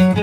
కథలో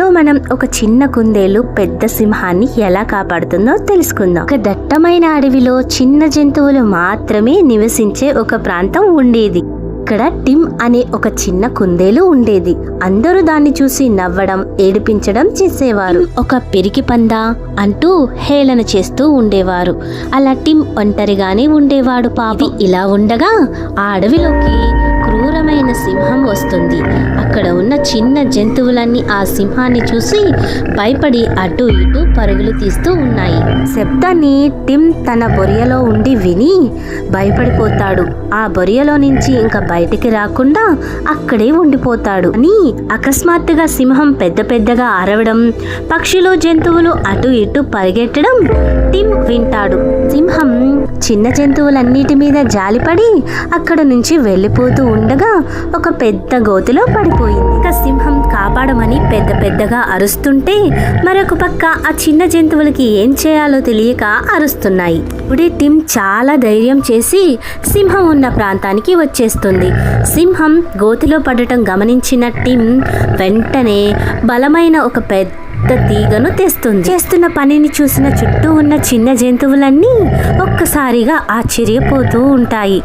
మనం ఒక చిన్న కుందేలు పెద్ద సింహాన్ని ఎలా కాపాడుతుందో తెలుసుకుందాం. ఒక దట్టమైన అడవిలో చిన్న జంతువులు మాత్రమే నివసించే ఒక ప్రాంతం ఉండేది. ఇక్కడ టిమ్ అనే ఒక చిన్న కుందేలు ఉండేది. అందరూ దాన్ని చూసి నవ్వడం, ఏడిపించడం చేసేవారు. ఒక పిరికి పందా అంటూ హేళన చేస్తూ ఉండేవారు. అలా టిమ్ ఒంటరిగానే ఉండేవాడు. పాపం ఇలా ఉండగా ఆ అడవిలోకి క్రూరమైన సింహం వస్తుంది. అక్కడ ఉన్న చిన్న జంతువులన్నీ ఆ సింహాన్ని చూసి భయపడి అటు ఇటు పరుగులు తీస్తూ ఉన్నాయి. శబ్దాన్ని టిమ్ తన బొరియలో ఉండి విని భయపడిపోతాడు. ఆ బొరియలో నుంచి ఇంకా బయటికి రాకుండా అక్కడే ఉండిపోతాడు. అని అకస్మాత్తుగా సింహం పెద్ద పెద్దగా అరవడం, పక్షులు జంతువులు అటు ఇటు పరిగెట్టడం టిమ్ వింటాడు. సింహం చిన్న జంతువులన్నిటి మీద జాలిపడి అక్కడ నుంచి వెళ్ళిపోతూ ఉండగా ఒక పెద్ద గోతిలో పడిపోయింది. ఇక సింహం కాపాడమని పెద్ద పెద్దగా అరుస్తుంటే మరొక పక్క ఆ చిన్న జంతువులకి ఏం చేయాలో తెలియక అరుస్తున్నాయి. ఇప్పుడే టిమ్ చాలా ధైర్యం చేసి సింహం ఉన్న ప్రాంతానికి వచ్చేస్తుంది. సింహం గోతిలో పడటం గమనించిన టిమ్ వెంటనే బలమైన ఒక పెద్ద తీగను తెస్తుంది. చేస్తున్న పనిని చూసిన చుట్టూ ఉన్న చిన్న జంతువులన్నీ ఒక్కసారిగా ఆశ్చర్యపోతూ ఉంటాయి.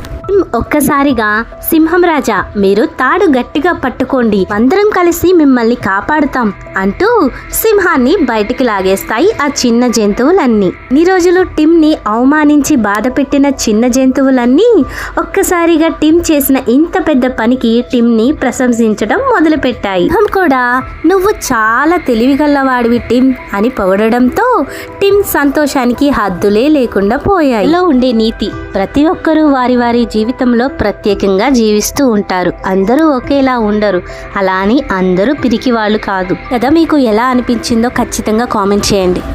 ఒక్కసారిగా సింహం రాజా, మీరు తాడు గట్టిగా పట్టుకోండి, అందరం కలిసి మిమ్మల్ని కాపాడుతాం అంటూ సింహాన్ని బయటికి లాగేస్తాయి ఆ చిన్న జంతువులన్నీ. ఇన్ని రోజులు టిమ్ ని అవమానించి బాధ పెట్టిన చిన్న జంతువులన్నీ ఒక్కసారిగా టిమ్ చేసిన ఇంత పెద్ద పనికి టిమ్ ని ప్రశంసించడం మొదలు పెట్టాయి. సింహం కూడా నువ్వు చాలా తెలివిగల్లవాడివి టిమ్ అని పొగడడంతో టిమ్ సంతోషానికి హద్దులే లేకుండా పోయాయి. ఇలా ఉండే నీతి, ప్రతి ఒక్కరూ వారి వారి జీవితంలో ప్రత్యేకంగా జీవిస్తూ ఉంటారు. అందరూ ఒకేలా ఉండరు. అలా అని అందరూ పిరికి వాళ్ళు కాదు కదా. మీకు ఎలా అనిపించిందో ఖచ్చితంగా కామెంట్ చేయండి.